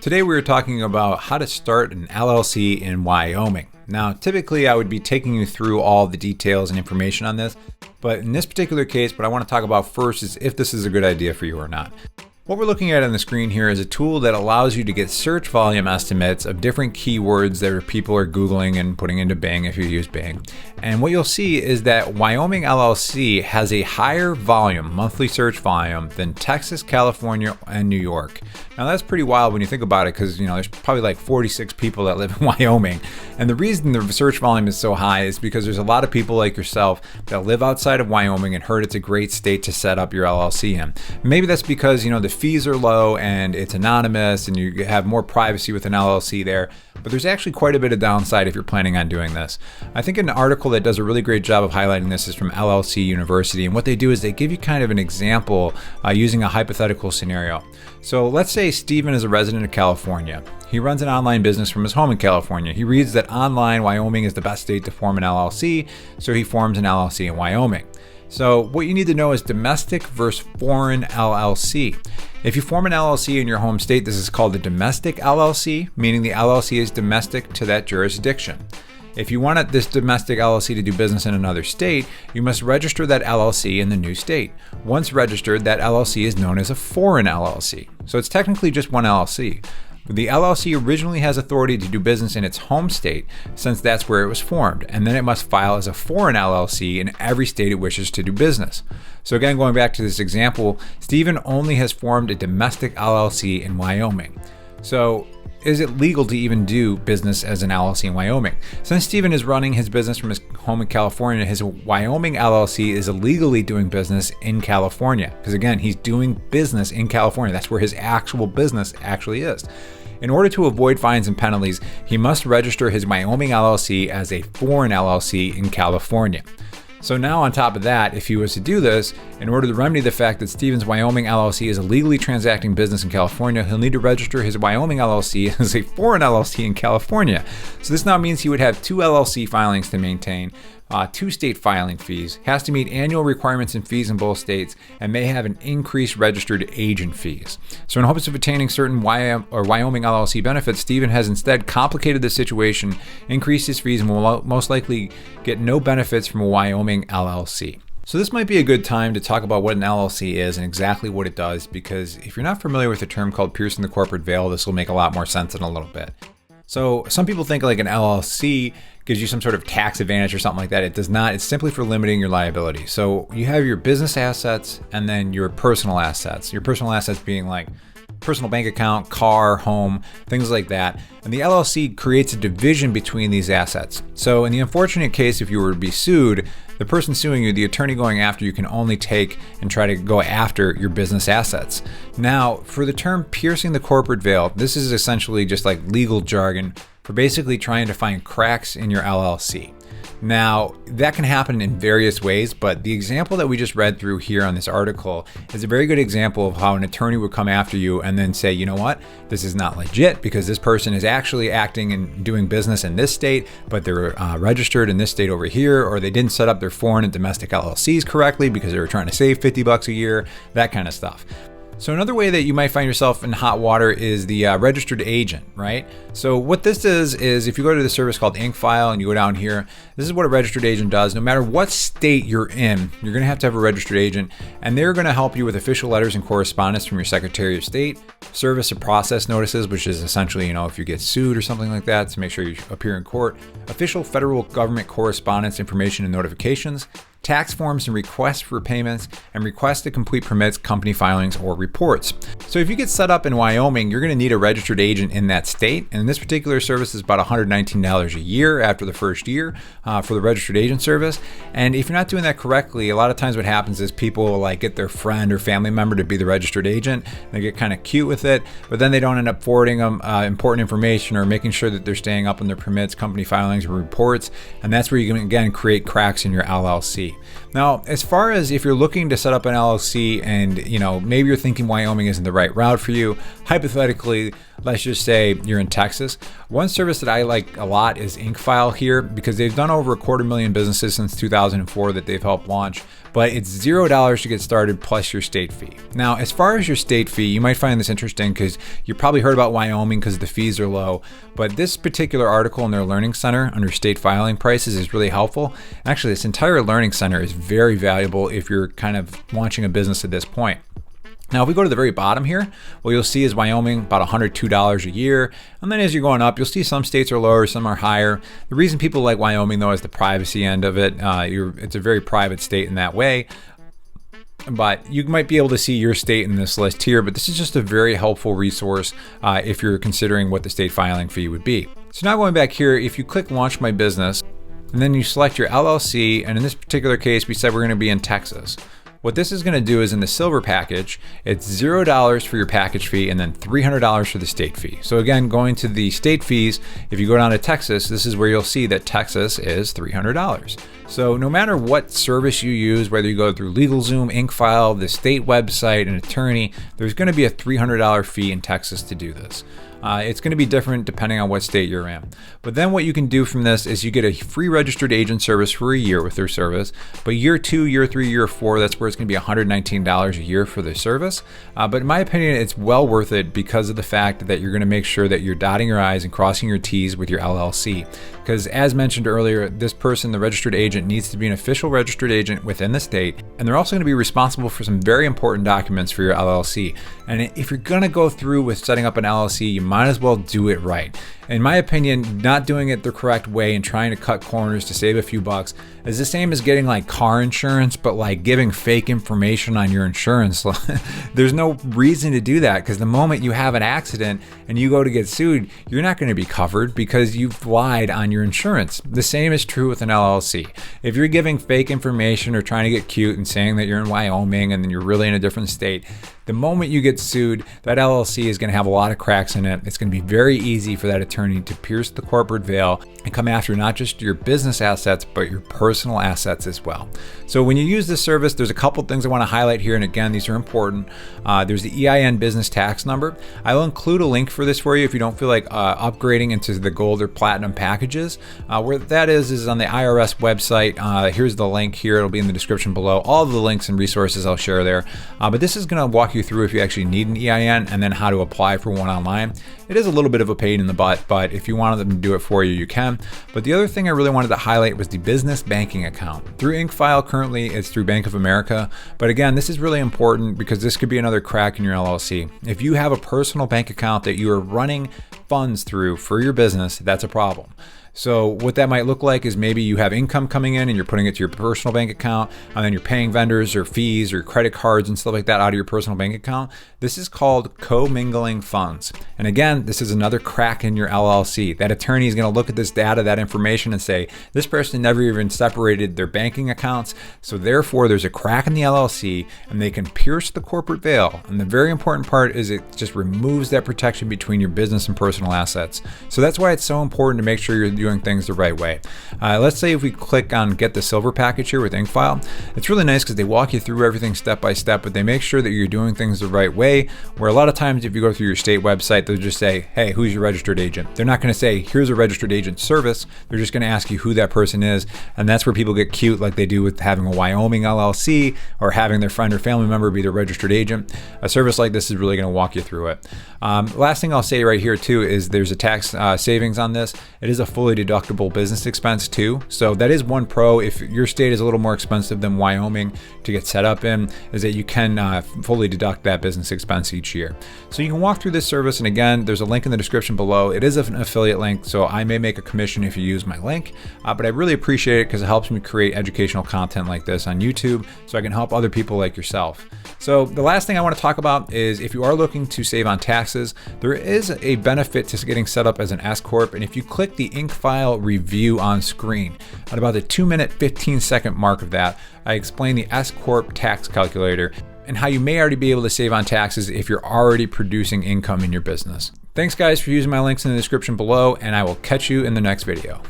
Today we were talking about how to start an LLC in Wyoming. Now, typically I would be taking you through all the details and information on this, but in this particular case, what I want to talk about first is if this is a good idea for you or not. What we're looking at on the screen here is a tool that allows you to get search volume estimates of different keywords that people are Googling and putting into Bing if you use Bing. And what you'll see is that Wyoming LLC has a higher volume, monthly search volume, than Texas, California, and New York. Now that's pretty wild when you think about it because there's probably like 46 people that live in Wyoming. And the reason the search volume is so high is because there's a lot of people like yourself that live outside of Wyoming and heard it's a great state to set up your LLC in. Maybe that's because the fees are low and it's anonymous and you have more privacy with an LLC there, but there's actually quite a bit of downside if you're planning on doing this. I think an article that does a really great job of highlighting this is from LLC University, and what they do is they give you kind of an example using a hypothetical scenario. So let's say Steven is a resident of California. He runs an online business from his home in California. He reads that online Wyoming is the best state to form an LLC, so he forms an LLC in Wyoming. So what you need to know is domestic versus foreign LLC. If you form an LLC in your home state, this is called a domestic LLC, meaning the LLC is domestic to that jurisdiction. If you want this domestic LLC to do business in another state, you must register that LLC in the new state. Once registered, that LLC is known as a foreign LLC. So it's technically just one LLC. The LLC originally has authority to do business in its home state since that's where it was formed, and then it must file as a foreign LLC in every state it wishes to do business. So again, going back to this example, Stephen only has formed a domestic LLC in Wyoming. So is it legal to even do business as an LLC in Wyoming? Since Stephen is running his business from his home in California, his Wyoming LLC is illegally doing business in California. Because again, he's doing business in California. That's where his actual business actually is. In order to avoid fines and penalties, he must register his Wyoming LLC as a foreign LLC in California. So now on top of that, if he was to do this, in order to remedy the fact that Stephen's Wyoming LLC is illegally transacting business in California, he'll need to register his Wyoming LLC as a foreign LLC in California. So this now means he would have two LLC filings to maintain, two state filing fees, has to meet annual requirements and fees in both states, and may have an increased registered agent fees. So in hopes of attaining certain Wyoming LLC benefits, Stephen has instead complicated the situation, increased his fees, and will most likely get no benefits from a Wyoming LLC. So this might be a good time to talk about what an LLC is and exactly what it does, because if you're not familiar with the term called piercing the corporate veil, this will make a lot more sense in a little bit. So some people think like an LLC gives you some sort of tax advantage or something like that. It does not. It's simply for limiting your liability. So you have your business assets and then your personal assets. Your personal assets being like personal bank account, car, home, things like that. And the LLC creates a division between these assets. So in the unfortunate case, if you were to be sued, the person suing you, the attorney going after you, can only take and try to go after your business assets. Now, for the term piercing the corporate veil, this is essentially just like legal jargon for basically trying to find cracks in your LLC. Now, that can happen in various ways, but the example that we just read through here on this article is a very good example of how an attorney would come after you and then say, you know what, this is not legit because this person is actually acting and doing business in this state, but they're registered in this state over here, or they didn't set up their foreign and domestic LLCs correctly because they were trying to save $50 a year, that kind of stuff. So another way that you might find yourself in hot water is the registered agent, right? So what this is if you go to the service called InkFile and you go down here, this is what a registered agent does. No matter what state you're in, you're going to have a registered agent, and they're going to help you with official letters and correspondence from your Secretary of State, service of process notices, which is essentially, if you get sued or something like that, to make sure you appear in court, official federal government correspondence, information and notifications, tax forms and requests for payments, and requests to complete permits, company filings, or reports. So if you get set up in Wyoming, you're going to need a registered agent in that state. And this particular service is about $119 a year after the first year for the registered agent service. And if you're not doing that correctly, a lot of times what happens is people will get their friend or family member to be the registered agent. They get kind of cute with it, but then they don't end up forwarding them important information or making sure that they're staying up on their permits, company filings, or reports. And that's where you can, again, create cracks in your LLC. Now, as far as if you're looking to set up an LLC and, maybe you're thinking Wyoming isn't the right route for you, hypothetically, let's just say you're in Texas. One service that I like a lot is InkFile here because they've done over 250,000 businesses since 2004 that they've helped launch. but it's $0 to get started plus your state fee. Now, as far as your state fee, you might find this interesting because you probably heard about Wyoming because the fees are low, but this particular article in their Learning Center under state filing prices is really helpful. Actually, this entire Learning Center is very valuable if you're kind of launching a business at this point. Now, if we go to the very bottom here, what you'll see is Wyoming, about $102 a year. And then as you're going up, you'll see some states are lower, some are higher. The reason people like Wyoming, though, is the privacy end of it. It's a very private state in that way. But you might be able to see your state in this list here, but this is just a very helpful resource if you're considering what the state filing fee would be. So now going back here, if you click Launch My Business, and then you select your LLC, and in this particular case, we said we're going to be in Texas. What this is going to do is in the silver package, it's $0 for your package fee and then $300 for the state fee. So again, going to the state fees, if you go down to Texas, this is where you'll see that Texas is $300. So no matter what service you use, whether you go through LegalZoom, InkFile, the state website, an attorney, there's going to be a $300 fee in Texas to do this. It's going to be different depending on what state you're in. But then what you can do from this is you get a free registered agent service for a year with their service. But year 2, year 3, year 4, that's where it's going to be $119 a year for the service. But in my opinion, it's well worth it because of the fact that you're going to make sure that you're dotting your I's and crossing your T's with your LLC. Because as mentioned earlier, this person, the registered agent, needs to be an official registered agent within the state. And they're also going to be responsible for some very important documents for your LLC. And if you're going to go through with setting up an LLC, you might as well do it right. In my opinion, not doing it the correct way and trying to cut corners to save a few bucks is the same as getting like car insurance, but like giving fake information on your insurance. There's no reason to do that because the moment you have an accident and you go to get sued, you're not going to be covered because you've lied on your insurance. The same is true with an LLC. If you're giving fake information or trying to get cute and saying that you're in Wyoming and then you're really in a different state, the moment you get sued, that LLC is going to have a lot of cracks in it. It's going to be very easy for that attorney to pierce the corporate veil and come after not just your business assets, but your personal assets as well. So when you use this service, there's a couple things I want to highlight here. And again, these are important. There's the EIN business tax number. I will include a link for this for you if you don't feel like upgrading into the gold or platinum packages. Where that is on the IRS website. Here's the link here. It'll be in the description below. All of the links and resources I'll share there. But this is going to walk you through if you actually need an EIN and then how to apply for one online. It is a little bit of a pain in the butt, but if you wanted them to do it for you, you can. But the other thing I really wanted to highlight was the business banking account. Through InkFile, currently it's through Bank of America. But again, this is really important because this could be another crack in your LLC. If you have a personal bank account that you are running funds through for your business, that's a problem. So what that might look like is maybe you have income coming in and you're putting it to your personal bank account, and then you're paying vendors or fees or credit cards and stuff like that out of your personal bank account. This is called commingling funds. And again, this is another crack in your LLC. That attorney is going to look at this data, that information, and say, this person never even separated their banking accounts. So therefore, there's a crack in the LLC and they can pierce the corporate veil. And the very important part is it just removes that protection between your business and personal assets. So that's why it's so important to make sure you're doing things the right way. Let's say if we click on get the silver package here with InkFile, it's really nice because they walk you through everything step by step, but they make sure that you're doing things the right way. Where a lot of times if you go through your state website, they'll just say, hey, who's your registered agent? They're not going to say, here's a registered agent service. They're just going to ask you who that person is. And that's where people get cute like they do with having a Wyoming LLC or having their friend or family member be their registered agent. A service like this is really going to walk you through it. Last thing I'll say right here too is there's a tax savings on this. It is a fully deductible business expense too. So that is one pro. If your state is a little more expensive than Wyoming to get set up in, is that you can fully deduct that business expense each year. So you can walk through this service, and again, there's a link in the description below. It is an affiliate link, so I may make a commission if you use my link, but I really appreciate it because it helps me create educational content like this on YouTube so I can help other people like yourself. So the last thing I want to talk about is if you are looking to save on taxes, there is a benefit to getting set up as an S-Corp. And if you click the InkFile review on screen, at about the 2-minute, 15-second mark of that, I explain the S-Corp tax calculator and how you may already be able to save on taxes if you're already producing income in your business. Thanks guys for using my links in the description below, and I will catch you in the next video.